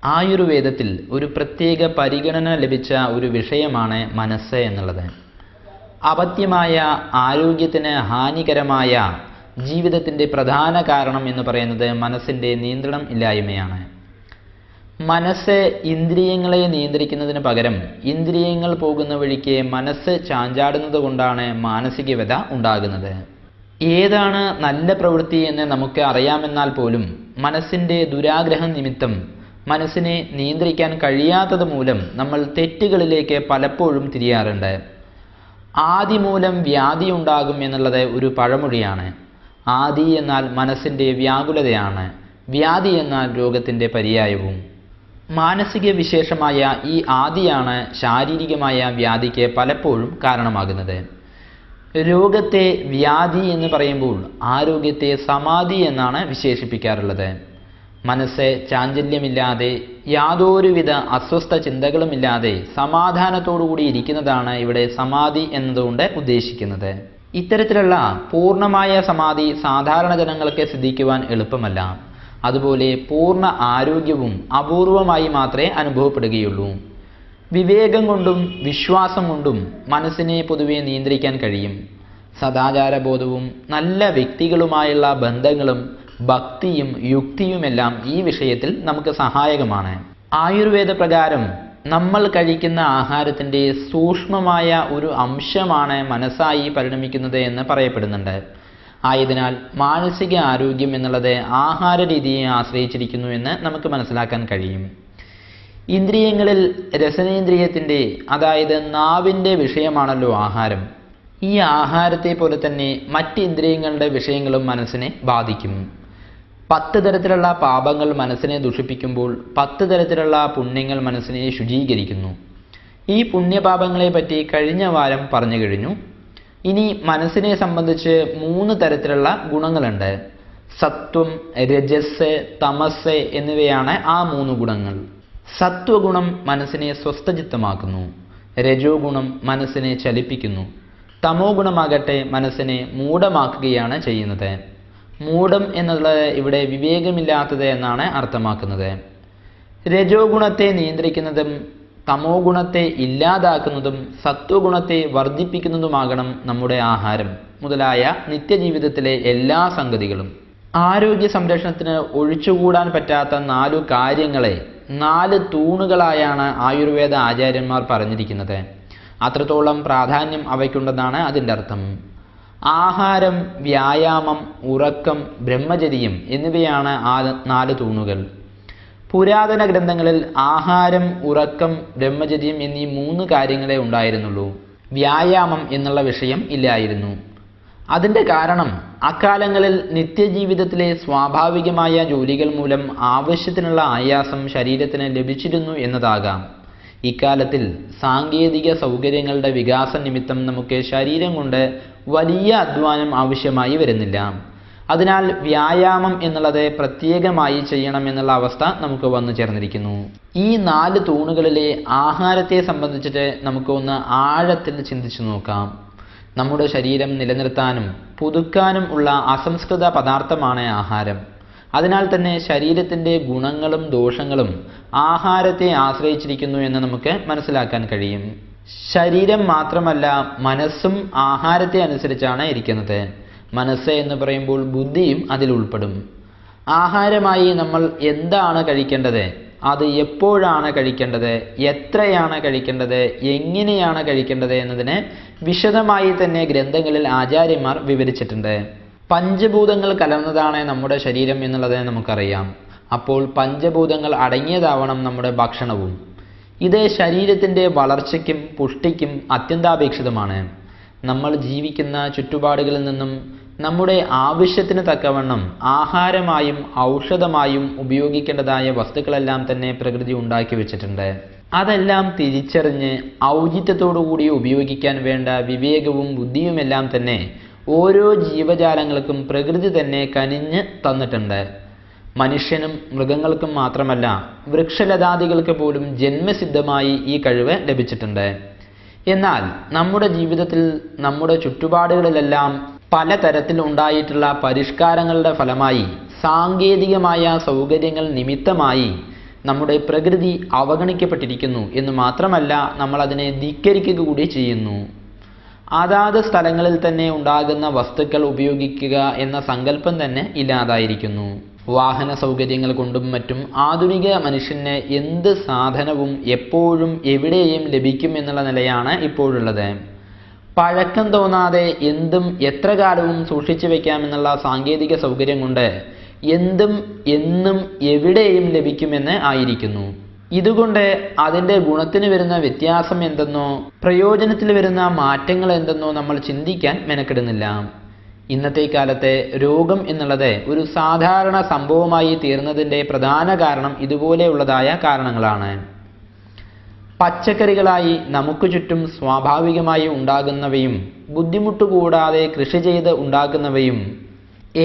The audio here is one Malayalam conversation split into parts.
ആയുർവേദത്തിൽ ഒരു പ്രത്യേക പരിഗണന ലഭിച്ച ഒരു വിഷയമാണ് മനസ്സ് എന്നുള്ളത്. അപഥ്യമായ ആരോഗ്യത്തിന് ഹാനികരമായ ജീവിതത്തിൻ്റെ പ്രധാന കാരണം എന്ന് പറയുന്നത് മനസ്സിൻ്റെ നിയന്ത്രണം ഇല്ലായ്മയാണ്. മനസ്സ് ഇന്ദ്രിയങ്ങളെ നിയന്ത്രിക്കുന്നതിന് പകരം ഇന്ദ്രിയങ്ങൾ പോകുന്ന വഴിക്ക് മനസ്സ് ചാഞ്ചാടുന്നത് കൊണ്ടാണ് മാനസിക വ്യഥ ഉണ്ടാകുന്നത്. ഏതാണ് നല്ല പ്രവൃത്തി എന്ന് നമുക്ക് അറിയാമെന്നാൽ പോലും മനസ്സിൻ്റെ ദുരാഗ്രഹം നിമിത്തം മനസ്സിനെ നിയന്ത്രിക്കാൻ കഴിയാത്തത് മൂലം നമ്മൾ തെറ്റുകളിലേക്ക് പലപ്പോഴും തിരിയാറുണ്ട്. ആദി മൂലം വ്യാധി ഉണ്ടാകും എന്നുള്ളത് ഒരു പഴമൊഴിയാണ്. ആദി എന്നാൽ മനസ്സിൻ്റെ വ്യാകുലതയാണ്, വ്യാധി എന്നാൽ രോഗത്തിൻ്റെ പര്യായവും. മാനസിക വിശേഷമായ ഈ ആദിയാണ് ശാരീരികമായ വ്യാധിക്ക് പലപ്പോഴും കാരണമാകുന്നത്. രോഗത്തെ വ്യാധി എന്ന് പറയുമ്പോൾ ആരോഗ്യത്തെ സമാധി എന്നാണ് വിശേഷിപ്പിക്കാറുള്ളത്. മനസ്സ് ചാഞ്ചല്യമില്ലാതെ യാതൊരുവിധ അസ്വസ്ഥ ചിന്തകളുമില്ലാതെ സമാധാനത്തോടുകൂടി ഇരിക്കുന്നതാണ് ഇവിടെ സമാധി എന്നതുകൊണ്ട് ഉദ്ദേശിക്കുന്നത്. ഇത്തരത്തിലുള്ള പൂർണ്ണമായ സമാധി സാധാരണ ജനങ്ങൾക്ക് സിദ്ധിക്കുവാൻ എളുപ്പമല്ല. അതുപോലെ പൂർണ്ണ ആരോഗ്യവും അപൂർവമായി മാത്രമേ അനുഭവപ്പെടുകയുള്ളൂ. വിവേകം കൊണ്ടും വിശ്വാസം കൊണ്ടും മനസ്സിനെ പൊതുവെ നിയന്ത്രിക്കാൻ കഴിയും. സദാചാരബോധവും നല്ല വ്യക്തികളുമായുള്ള ബന്ധങ്ങളും ഭക്തിയും യുക്തിയുമെല്ലാം ഈ വിഷയത്തിൽ നമുക്ക് സഹായകമാണ്. ആയുർവേദ പ്രകാരം നമ്മൾ കഴിക്കുന്ന ആഹാരത്തിൻ്റെ സൂക്ഷ്മമായ ഒരു അംശമാണ് മനസ്സായി പരിണമിക്കുന്നത് എന്ന് പറയപ്പെടുന്നുണ്ട്. ആയതിനാൽ മാനസിക ആരോഗ്യം എന്നുള്ളത് ആഹാര രീതിയെ ആശ്രയിച്ചിരിക്കുന്നു എന്ന് നമുക്ക് മനസ്സിലാക്കാൻ കഴിയും. ഇന്ദ്രിയങ്ങളിൽ രസനേന്ദ്രിയത്തിൻ്റെ, അതായത് നാവിൻ്റെ വിഷയമാണല്ലോ ആഹാരം. ഈ ആഹാരത്തെ പോലെ തന്നെ മറ്റ് ഇന്ദ്രിയങ്ങളുടെ വിഷയങ്ങളും മനസ്സിനെ ബാധിക്കും. 10 തരത്തിലുള്ള പാപങ്ങൾ മനസ്സിനെ ദുഷിപ്പിക്കുമ്പോൾ 10 തരത്തിലുള്ള പുണ്യങ്ങൾ മനസ്സിനെ ശുചീകരിക്കുന്നു. ഈ പുണ്യപാപങ്ങളെ പറ്റി കഴിഞ്ഞ വാരം പറഞ്ഞു കഴിഞ്ഞു. ഇനി മനസ്സിനെ സംബന്ധിച്ച് 3 തരത്തിലുള്ള ഗുണങ്ങളുണ്ട്. സത്വം, രജസ്, തമസ് എന്നിവയാണ് ആ 3 ഗുണങ്ങൾ. സത്വഗുണം മനസ്സിനെ സ്വസ്ഥചിത്തമാക്കുന്നു. രജോ ഗുണം മനസ്സിനെ ചലിപ്പിക്കുന്നു. തമോ ഗുണമാകട്ടെ മനസ്സിനെ മൂഢമാക്കുകയാണ് ചെയ്യുന്നത്. മൂഢം എന്നുള്ളത് ഇവിടെ വിവേകമില്ലാത്തത് എന്നാണ് അർത്ഥമാക്കുന്നത്. രജോ ഗുണത്തെ നിയന്ത്രിക്കുന്നതും തമോ ഗുണത്തെ ഇല്ലാതാക്കുന്നതും സത്വഗുണത്തെ വർദ്ധിപ്പിക്കുന്നതുമാകണം നമ്മുടെ ആഹാരം മുതലായ നിത്യജീവിതത്തിലെ എല്ലാ സംഗതികളും. ആരോഗ്യ സംരക്ഷണത്തിന് ഒഴിച്ചുകൂടാൻ പറ്റാത്ത 4 കാര്യങ്ങളെ 4 തൂണുകളായാണ് ആയുർവേദ ആചാര്യന്മാർ പറഞ്ഞിരിക്കുന്നത്. അത്രത്തോളം പ്രാധാന്യം അവയ്ക്കുണ്ടെന്നാണ് അതിൻ്റെ അർത്ഥം. ആഹാരം, വ്യായാമം, ഉറക്കം, ബ്രഹ്മചര്യം എന്നിവയാണ് ആ 4 തൂണുകൾ. പുരാതന ഗ്രന്ഥങ്ങളിൽ ആഹാരം, ഉറക്കം, ബ്രഹ്മചര്യം എന്നീ 3 കാര്യങ്ങളെ ഉണ്ടായിരുന്നുള്ളൂ. വ്യായാമം എന്നുള്ള വിഷയം ഇല്ലായിരുന്നു. അതിൻ്റെ കാരണം അക്കാലങ്ങളിൽ നിത്യജീവിതത്തിലെ സ്വാഭാവികമായ ജോലികൾ മൂലം ആവശ്യത്തിനുള്ള ആയാസം ശരീരത്തിന് ലഭിച്ചിരുന്നു എന്നതാകാം. ഇക്കാലത്തിൽ സാങ്കേതിക സൗകര്യങ്ങളുടെ വികാസ നിമിത്തം നമുക്ക് ശരീരം കൊണ്ട് വലിയ അധ്വാനം ആവശ്യമായി വരുന്നില്ല. അതിനാൽ വ്യായാമം എന്നുള്ളത് പ്രത്യേകമായി ചെയ്യണമെന്നുള്ള അവസ്ഥ നമുക്ക് വന്നു ചേർന്നിരിക്കുന്നു. ഈ 4 തൂണുകളിലെ ആഹാരത്തെ സംബന്ധിച്ചിട്ട് നമുക്ക് ഒന്ന് ആഴത്തിൽ ചിന്തിച്ചു നോക്കാം. നമ്മുടെ ശരീരം നിലനിർത്താനും പുതുക്കാനും ഉള്ള അസംസ്കൃത പദാർത്ഥമാണ് ആഹാരം. അതിനാൽ തന്നെ ശരീരത്തിൻ്റെ ഗുണങ്ങളും ദോഷങ്ങളും ആഹാരത്തെ ആശ്രയിച്ചിരിക്കുന്നു എന്ന് നമുക്ക് മനസ്സിലാക്കാൻ കഴിയും. ശരീരം മാത്രമല്ല, മനസ്സും ആഹാരത്തെ അനുസരിച്ചാണ് ഇരിക്കുന്നത്. മനസ്സ് എന്ന് പറയുമ്പോൾ ബുദ്ധിയും അതിൽ ഉൾപ്പെടും. ആഹാരമായി നമ്മൾ എന്താണ് കഴിക്കേണ്ടത്, അത് എപ്പോഴാണ് കഴിക്കേണ്ടത്, എത്രയാണ് കഴിക്കേണ്ടത്, എങ്ങനെയാണ് കഴിക്കേണ്ടത് എന്നതിന് വിശദമായി തന്നെ ഗ്രന്ഥങ്ങളിൽ ആചാര്യന്മാർ വിവരിച്ചിട്ടുണ്ട്. പഞ്ചഭൂതങ്ങൾ കലർന്നതാണ് നമ്മുടെ ശരീരം എന്നുള്ളത് നമുക്കറിയാം. അപ്പോൾ പഞ്ചഭൂതങ്ങൾ അടങ്ങിയതാവണം നമ്മുടെ ഭക്ഷണവും. ഇത് ശരീരത്തിൻ്റെ വളർച്ചയ്ക്കും പുഷ്ടിക്കും അത്യന്താപേക്ഷിതമാണ്. നമ്മൾ ജീവിക്കുന്ന ചുറ്റുപാടുകളിൽ നിന്നും നമ്മുടെ ആവശ്യത്തിന് തക്കവണ്ണം ആഹാരമായും ഔഷധമായും ഉപയോഗിക്കേണ്ടതായ വസ്തുക്കളെല്ലാം തന്നെ പ്രകൃതി ഉണ്ടാക്കി വെച്ചിട്ടുണ്ട്. അതെല്ലാം തിരിച്ചറിഞ്ഞ് ഔചിത്യത്തോടുകൂടി ഉപയോഗിക്കാൻ വേണ്ട വിവേകവും ബുദ്ധിയുമെല്ലാം തന്നെ ഓരോ ജീവജാലങ്ങൾക്കും പ്രകൃതി തന്നെ കനിഞ്ഞ് തന്നിട്ടുണ്ട്. മനുഷ്യനും മൃഗങ്ങൾക്കും മാത്രമല്ല, വൃക്ഷലതാദികൾക്ക് പോലും ജന്മസിദ്ധമായി ഈ കഴിവ് ലഭിച്ചിട്ടുണ്ട്. എന്നാൽ നമ്മുടെ ജീവിതത്തിൽ നമ്മുടെ ചുറ്റുപാടുകളിലെല്ലാം പലതരത്തിൽ ഉണ്ടായിട്ടുള്ള പരിഷ്കാരങ്ങളുടെ ഫലമായി സാങ്കേതികമായ സൗകര്യങ്ങൾ നിമിത്തമായി നമ്മുടെ പ്രകൃതി അവഗണിക്കപ്പെട്ടിരിക്കുന്നു എന്ന് മാത്രമല്ല, നമ്മൾ അതിനെ ധിക്കരിക്കുക കൂടി ചെയ്യുന്നു. അതാത് സ്ഥലങ്ങളിൽ തന്നെ ഉണ്ടാകുന്ന വസ്തുക്കൾ ഉപയോഗിക്കുക എന്ന സങ്കല്പം തന്നെ ഇല്ലാതായിരിക്കുന്നു. വാഹന സൗകര്യങ്ങൾ കൊണ്ടും മറ്റും ആധുനിക മനുഷ്യന് എന്ത് സാധനവും എപ്പോഴും എവിടെയും ലഭിക്കും എന്നുള്ള നിലയാണ് ഇപ്പോഴുള്ളത്. പഴക്കം തോന്നാതെ എന്തും എത്ര കാലവും സൂക്ഷിച്ചു വയ്ക്കാമെന്നുള്ള സാങ്കേതിക സൗകര്യം കൊണ്ട് എന്തും എന്നും എവിടെയും ലഭിക്കുമെന്ന് ആയിരിക്കുന്നു. ഇതുകൊണ്ട് അതിൻ്റെ ഗുണത്തിന് വരുന്ന വ്യത്യാസം എന്തെന്നോ പ്രയോജനത്തിൽ വരുന്ന മാറ്റങ്ങൾ എന്തെന്നോ നമ്മൾ ചിന്തിക്കാൻ മെനക്കെടുന്നില്ല. ഇന്നത്തെ കാലത്തെ രോഗം എന്നുള്ളത് ഒരു സാധാരണ സംഭവമായി തീർന്നതിൻ്റെ പ്രധാന കാരണം ഇതുപോലെയുള്ളതായ കാരണങ്ങളാണ്. പച്ചക്കറികളായി നമുക്ക് ചുറ്റും സ്വാഭാവികമായി ഉണ്ടാകുന്നവയും ബുദ്ധിമുട്ട് കൂടാതെ കൃഷി ചെയ്ത് ഉണ്ടാക്കുന്നവയും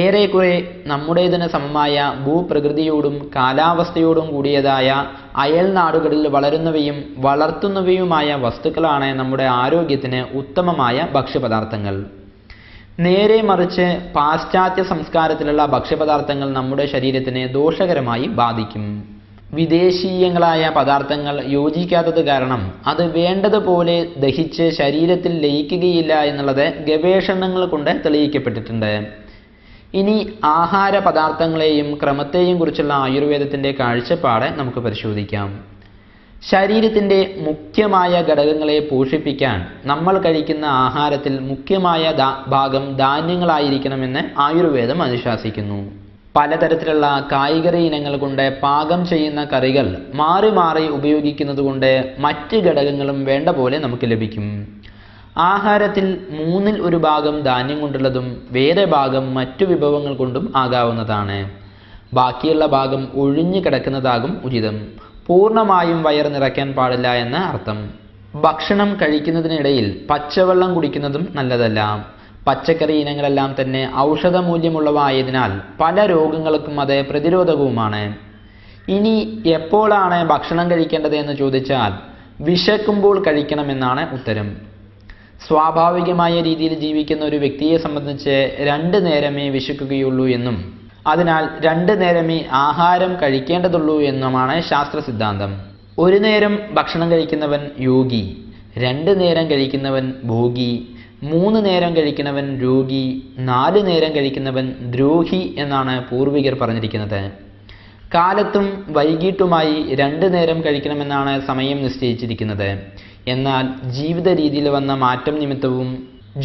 ഏറെക്കുറെ നമ്മുടേതിന് സമമായ ഭൂപ്രകൃതിയോടും കാലാവസ്ഥയോടും കൂടിയതായ അയൽനാടുകളിൽ വളരുന്നവയും വളർത്തുന്നവയുമായ വസ്തുക്കളാണ് നമ്മുടെ ആരോഗ്യത്തിന് ഉത്തമമായ ഭക്ഷ്യപദാർത്ഥങ്ങൾ. നേരെ മറിച്ച് പാശ്ചാത്യ സംസ്കാരത്തിലുള്ള ഭക്ഷ്യപദാർത്ഥങ്ങൾ നമ്മുടെ ശരീരത്തിനെ ദോഷകരമായി ബാധിക്കും. വിദേശീയങ്ങളായ പദാർത്ഥങ്ങൾ യോജിക്കാത്തത് കാരണം അത് വേണ്ടതുപോലെ ദഹിച്ച് ശരീരത്തിൽ ലയിക്കുകയില്ല എന്നുള്ളത് ഗവേഷണങ്ങൾ കൊണ്ട് തെളിയിക്കപ്പെട്ടിട്ടുണ്ട്. ഇനി ആഹാര പദാർത്ഥങ്ങളെയും ക്രമത്തെയും കുറിച്ചുള്ള ആയുർവേദത്തിൻ്റെ കാഴ്ചപ്പാട് നമുക്ക് പരിശോധിക്കാം. ശരീരത്തിൻ്റെ മുഖ്യമായ ഘടകങ്ങളെ പോഷിപ്പിക്കാൻ നമ്മൾ കഴിക്കുന്ന ആഹാരത്തിൽ മുഖ്യമായ ഭാഗം ധാന്യങ്ങളായിരിക്കണമെന്ന് ആയുർവേദം അനുശാസിക്കുന്നു. പലതരത്തിലുള്ള കായ്കറി ഇനങ്ങൾ കൊണ്ട് പാകം ചെയ്യുന്ന കറികൾ മാറി മാറി ഉപയോഗിക്കുന്നത് കൊണ്ട് മറ്റ് ഘടകങ്ങളും വേണ്ട പോലെ നമുക്ക് ലഭിക്കും. ആഹാരത്തിൽ 1/3 ഭാഗം ധാന്യം കൊണ്ടുള്ളതും വേറെ ഭാഗം മറ്റു വിഭവങ്ങൾ കൊണ്ടും ആകാവുന്നതാണ്. ബാക്കിയുള്ള ഭാഗം ഒഴിഞ്ഞു കിടക്കുന്നതാകും ഉചിതം. പൂർണ്ണമായും വയർ നിറയ്ക്കാൻ പാടില്ല എന്ന് അർത്ഥം. ഭക്ഷണം കഴിക്കുന്നതിനിടയിൽ പച്ചവെള്ളം കുടിക്കുന്നതും നല്ലതല്ല. പച്ചക്കറി ഇനങ്ങളെല്ലാം തന്നെ ഔഷധമൂല്യമുള്ളവ ആയതിനാൽ പല രോഗങ്ങൾക്കും അത് പ്രതിരോധകവുമാണ്. ഇനി എപ്പോഴാണ് ഭക്ഷണം കഴിക്കേണ്ടത് എന്ന് ചോദിച്ചാൽ വിശക്കുമ്പോൾ കഴിക്കണമെന്നാണ് ഉത്തരം. സ്വാഭാവികമായ രീതിയിൽ ജീവിക്കുന്ന ഒരു വ്യക്തിയെ സംബന്ധിച്ച് 2 നേരമേ വിശക്കുകയുള്ളൂ എന്നും അതിനാൽ 2 നേരമേ ആഹാരം കഴിക്കേണ്ടതുള്ളൂ എന്നുമാണ് ശാസ്ത്ര സിദ്ധാന്തം. 1 നേരം ഭക്ഷണം കഴിക്കുന്നവൻ യോഗി, 2 നേരം കഴിക്കുന്നവൻ ഭോഗി, 3 നേരം കഴിക്കുന്നവൻ രോഗി, 4 നേരം കഴിക്കുന്നവൻ ദ്രോഹി എന്നാണ് പൂർവികർ പറഞ്ഞിരിക്കുന്നത്. കാലത്തും വൈകിട്ടുമായി 2 നേരം കഴിക്കണമെന്നാണ് സമയം നിശ്ചയിച്ചിരിക്കുന്നത്. എന്നാൽ ജീവിത രീതിയിൽ വന്ന മാറ്റം നിമിത്തവും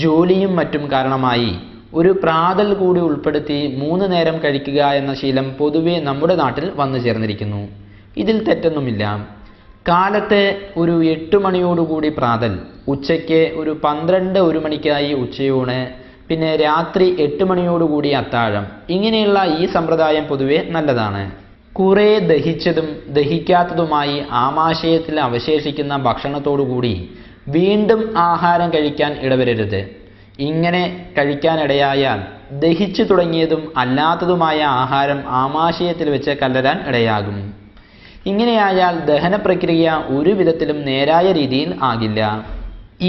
ജോലിയും മറ്റും കാരണമായി ഒരു പ്രാതൽ കൂടി ഉൾപ്പെടുത്തി 3 നേരം കഴിക്കുക എന്ന ശീലം പൊതുവെ നമ്മുടെ നാട്ടിൽ വന്നു ചേർന്നിരിക്കുന്നു. ഇതിൽ തെറ്റൊന്നുമില്ല. കാലത്തെ ഒരു 8 മണിയോടുകൂടി പ്രാതൽ, ഉച്ചയ്ക്ക് ഒരു 12-1 മണിക്കായി ഉച്ചയൂണ്, പിന്നെ രാത്രി 8 മണിയോടുകൂടി അത്താഴം. ഇങ്ങനെയുള്ള ഈ സമ്പ്രദായം പൊതുവെ നല്ലതാണ്. കുറെ ദഹിച്ചതും ദഹിക്കാത്തതുമായി ആമാശയത്തിൽ അവശേഷിക്കുന്ന ഭക്ഷണത്തോടുകൂടി വീണ്ടും ആഹാരം കഴിക്കാൻ ഇടവരരുത്. ഇങ്ങനെ കഴിക്കാനിടയായാൽ ദഹിച്ചു തുടങ്ങിയതും അല്ലാത്തതുമായ ആഹാരം ആമാശയത്തിൽ വെച്ച് കലരാൻ ഇടയാകും. ഇങ്ങനെയായാൽ ദഹന പ്രക്രിയ ഒരു വിധത്തിലും നേരായ രീതിയിൽ ആകില്ല.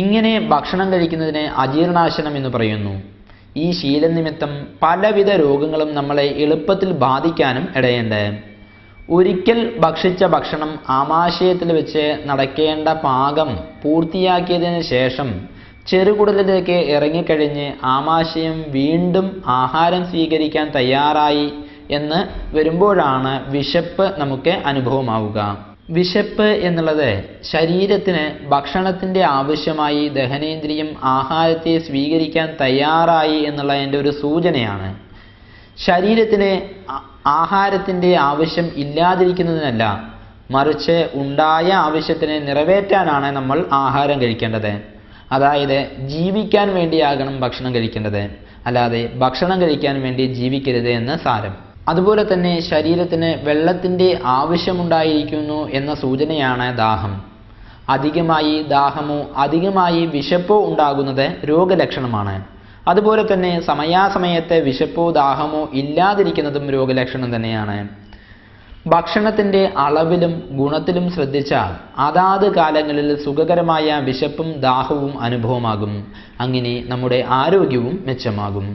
ഇങ്ങനെ ഭക്ഷണം കഴിക്കുന്നതിന് അജീർണാശനം എന്ന് പറയുന്നു. ഈ ശീലം നിമിത്തം പലവിധ രോഗങ്ങളും നമ്മളെ എളുപ്പത്തിൽ ബാധിക്കാനും ഇടയുണ്ട്. ഒരിക്കൽ ഭക്ഷിച്ച ഭക്ഷണം ആമാശയത്തിൽ വെച്ച് നടക്കേണ്ട പാകം പൂർത്തിയാക്കിയതിന് ശേഷം ചെറുകുടലിലേക്ക് ഇറങ്ങിക്കഴിഞ്ഞ് ആമാശയം വീണ്ടും ആഹാരം സ്വീകരിക്കാൻ തയ്യാറായി എന്ന് വരുമ്പോഴാണ് വിശപ്പ് നമുക്ക് അനുഭവമാവുക. വിശപ്പ് എന്നുള്ളത് ശരീരത്തിന് ഭക്ഷണത്തിൻ്റെ ആവശ്യമായി ദഹനേന്ദ്രിയം ആഹാരത്തെ സ്വീകരിക്കാൻ തയ്യാറായി എന്നുള്ളതിൻ്റെ ഒരു സൂചനയാണ്. ശരീരത്തിന് ആഹാരത്തിൻ്റെ ആവശ്യം ഇല്ലാതിരിക്കുന്നതിനല്ല, മറിച്ച് ഉണ്ടായ ആവശ്യത്തിന് നിറവേറ്റാനാണ് നമ്മൾ ആഹാരം കഴിക്കേണ്ടത്. അതായത് ജീവിക്കാൻ വേണ്ടിയാകണം ഭക്ഷണം കഴിക്കേണ്ടത്, അല്ലാതെ ഭക്ഷണം കഴിക്കാൻ വേണ്ടി ജീവിക്കരുത് എന്ന് സാരം. അതുപോലെ തന്നെ ശരീരത്തിന് വെള്ളത്തിൻ്റെ ആവശ്യമുണ്ടായിരിക്കുന്നു എന്ന സൂചനയാണ് ദാഹം. അധികമായി ദാഹമോ അധികമായി വിശപ്പോ ഉണ്ടാകുന്നത് രോഗലക്ഷണമാണ്. അതുപോലെ തന്നെ സമയാസമയത്തെ വിശപ്പോ ദാഹമോ ഇല്ലാതിരിക്കുന്നതും രോഗലക്ഷണം തന്നെയാണ്. ഭക്ഷണത്തിൻ്റെ അളവിലും ഗുണത്തിലും ശ്രദ്ധിച്ചാൽ അതാത് കാലങ്ങളിൽ സുഖകരമായ വിശപ്പും ദാഹവും അനുഭവമാകും. അങ്ങനെ നമ്മുടെ ആരോഗ്യവും മെച്ചമാകും.